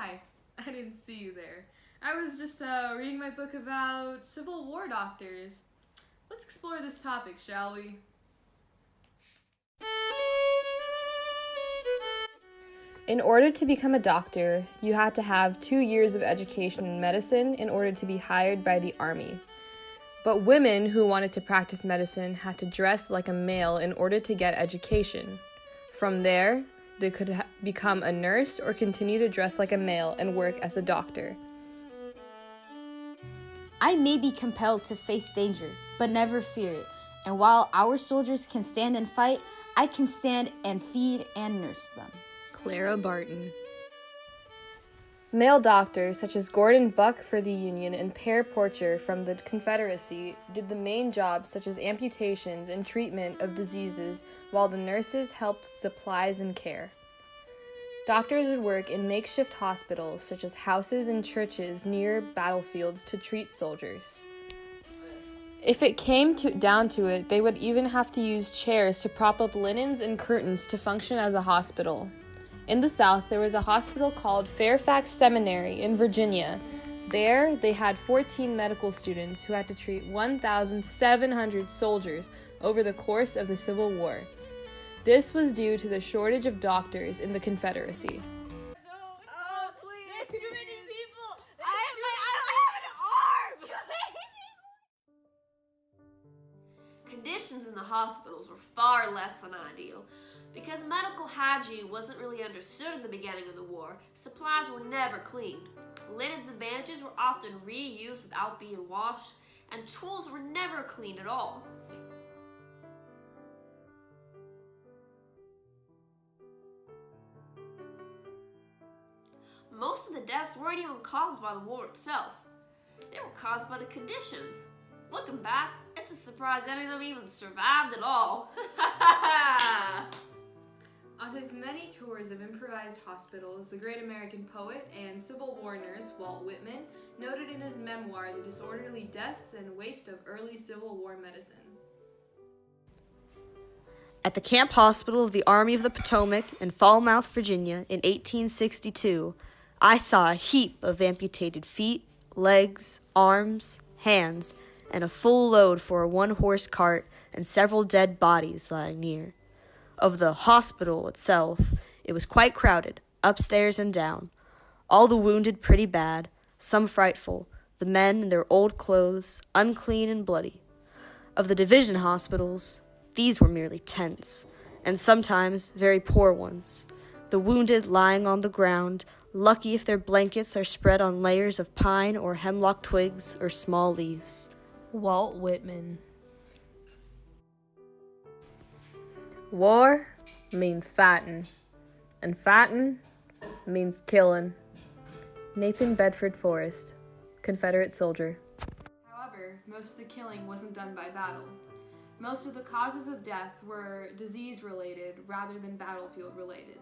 Hi, I didn't see you there. I was just reading my book about Civil War doctors. Let's explore this topic, shall we? In order to become a doctor, you had to have 2 years of education in medicine in order to be hired by the army. But women who wanted to practice medicine had to dress like a male in order to get education. From there, they could become a nurse or continue to dress like a male and work as a doctor. I may be compelled to face danger, but never fear it. And while our soldiers can stand and fight, I can stand and feed and nurse them. Clara Barton. Male doctors such as Gordon Buck for the Union and Per Porcher from the Confederacy did the main jobs such as amputations and treatment of diseases, while the nurses helped supplies and care. Doctors would work in makeshift hospitals such as houses and churches near battlefields to treat soldiers. If it came down to it, they would even have to use chairs to prop up linens and curtains to function as a hospital. In the South, there was a hospital called Fairfax Seminary in Virginia. There, they had 14 medical students who had to treat 1,700 soldiers over the course of the Civil War. This was due to the shortage of doctors in the Confederacy. Oh, please. There's too many people. I have an arm. Conditions in the hospitals were far less than ideal. Because medical hygiene wasn't really understood in the beginning of the war, supplies were never cleaned. Linens and bandages were often reused without being washed, and tools were never cleaned at all. Most of the deaths weren't even caused by the war itself. They were caused by the conditions. Looking back, it's a surprise any of them even survived at all. On his many tours of improvised hospitals, the great American poet and Civil War nurse Walt Whitman noted in his memoir the disorderly deaths and waste of early Civil War medicine. At the Camp Hospital of the Army of the Potomac in Falmouth, Virginia in 1862, I saw a heap of amputated feet, legs, arms, hands, and a full load for a one-horse cart and several dead bodies lying near. Of the hospital itself, it was quite crowded, upstairs and down. All the wounded pretty bad, some frightful, the men in their old clothes, unclean and bloody. Of the division hospitals, these were merely tents, and sometimes very poor ones. The wounded lying on the ground, lucky if their blankets are spread on layers of pine or hemlock twigs or small leaves. Walt Whitman. War means fightin', and fightin' means killin'. Nathan Bedford Forrest, Confederate soldier. However, most of the killing wasn't done by battle. Most of the causes of death were disease-related rather than battlefield-related.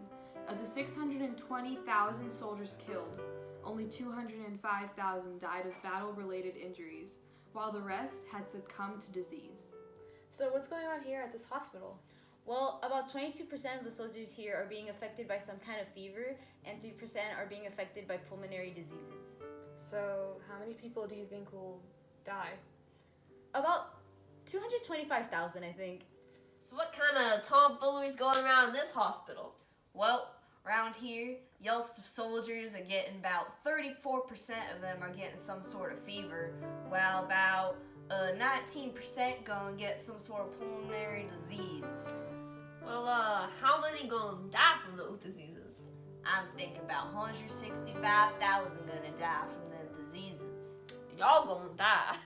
Of the 620,000 soldiers killed, only 205,000 died of battle-related injuries, while the rest had succumbed to disease. So what's going on here at this hospital? Well, about 22% of the soldiers here are being affected by some kind of fever, and 3% are being affected by pulmonary diseases. So how many people do you think will die? About 225,000, I think. So what kind of tomfoolery is going around in this hospital? Well, around here, youngster soldiers are getting about 34% of them are getting some sort of fever, while about 19% gonna get some sort of pulmonary disease. Well, how many gonna die from those diseases? I'm thinking about 165,000 gonna die from them diseases. Y'all gonna die.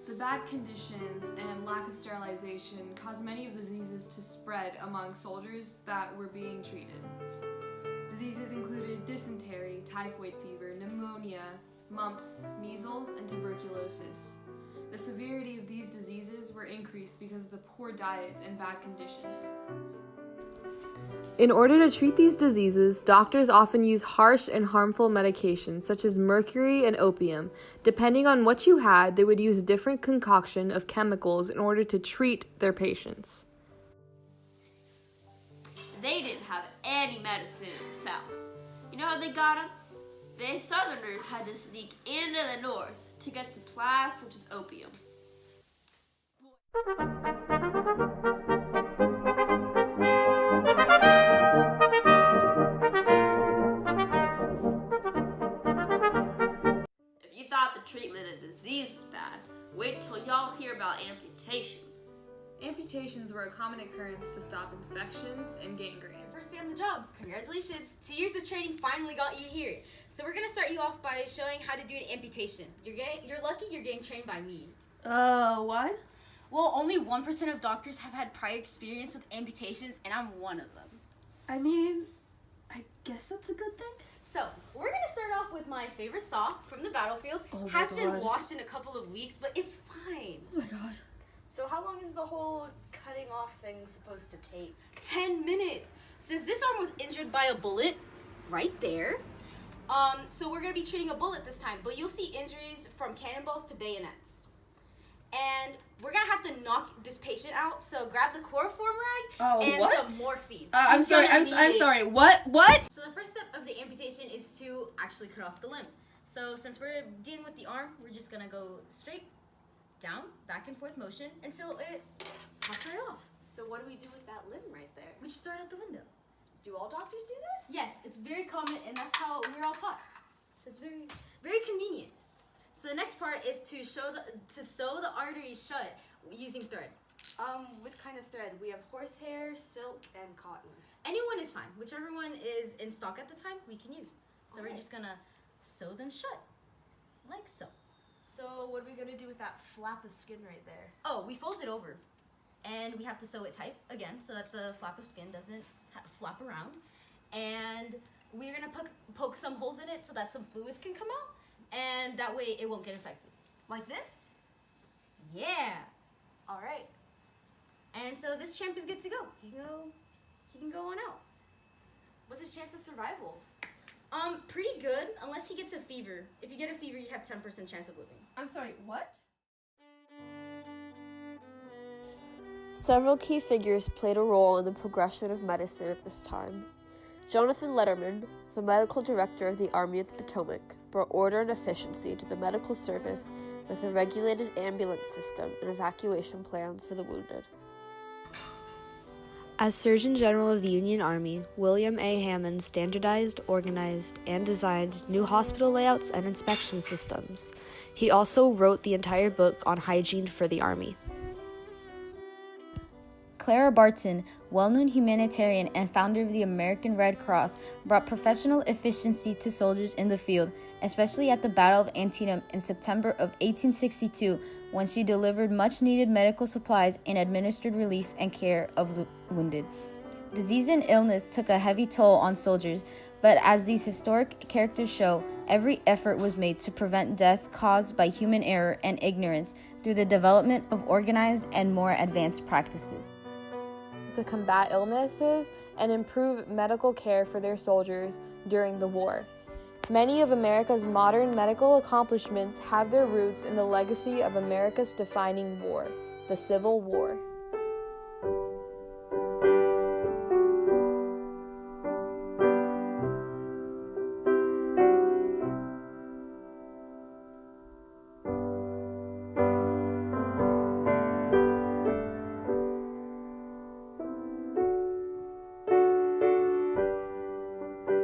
The bad conditions and lack of sterilization caused many of the diseases to spread among soldiers that were being treated. Diseases included dysentery, typhoid fever, pneumonia, mumps, measles, and tuberculosis. The severity of these diseases were increased because of the poor diets and bad conditions. In order to treat these diseases, doctors often use harsh and harmful medications such as mercury and opium. Depending on what you had, they would use a different concoction of chemicals in order to treat their patients. They didn't have any medicine in the South. You know how they got them? The Southerners had to sneak into the North to get supplies such as opium. If you thought the treatment of disease was bad, wait till y'all hear about amputations. Amputations were a common occurrence to stop infections and gangrene. First day on the job. Congratulations. 2 years of training finally got you here. So we're going to start you off by showing how to do an amputation. You're lucky you're getting trained by me. Why? Well, only 1% of doctors have had prior experience with amputations, and I'm one of them. I mean, I guess that's a good thing. So, we're going to start off with my favorite saw from the battlefield. Oh my Has been God. washed in a couple of weeks, but it's fine. Oh my god. So how long is the whole cutting off thing supposed to take? 10 minutes. Since this arm was injured by a bullet right there, so we're going to be treating a bullet this time, but you'll see injuries from cannonballs to bayonets. And we're going to have to knock this patient out, so grab the chloroform rag and what? some morphine. I'm She's sorry, gonna need I'm it. sorry. What? So the first step of the amputation is to actually cut off the limb. So since we're dealing with the arm, we're just going to go straight down, back and forth motion until it pops right off. So what do we do with that limb right there? We just throw it out the window. Do all doctors do this? Yes, it's very common, and that's how we're all taught. So it's very, very convenient. So the next part is to sew the arteries shut using thread. What kind of thread? We have horsehair, silk, and cotton. Anyone is fine. Whichever one is in stock at the time, we can use. So we're just gonna sew them shut, like so. So what are we going to do with that flap of skin right there? Oh, we fold it over, and we have to sew it tight again so that the flap of skin doesn't flap around. And we're gonna poke some holes in it so that some fluids can come out, and that way it won't get infected. Like this? Yeah. All right. And so this champ is good to go. He can go on out. What's his chance of survival? Pretty good, unless he gets a fever. If you get a fever, you have 10% chance of living. I'm sorry, what? Several key figures played a role in the progression of medicine at this time. Jonathan Letterman, the medical director of the Army of the Potomac, brought order and efficiency to the medical service with a regulated ambulance system and evacuation plans for the wounded. As Surgeon General of the Union Army, William A. Hammond standardized, organized, and designed new hospital layouts and inspection systems. He also wrote the entire book on hygiene for the Army. Clara Barton, well-known humanitarian and founder of the American Red Cross, brought professional efficiency to soldiers in the field, especially at the Battle of Antietam in September of 1862, when she delivered much-needed medical supplies and administered relief and care of the wounded. Disease and illness took a heavy toll on soldiers, but as these historic characters show, every effort was made to prevent death caused by human error and ignorance through the development of organized and more advanced practices. To combat illnesses and improve medical care for their soldiers during the war. Many of America's modern medical accomplishments have their roots in the legacy of America's defining war, the Civil War.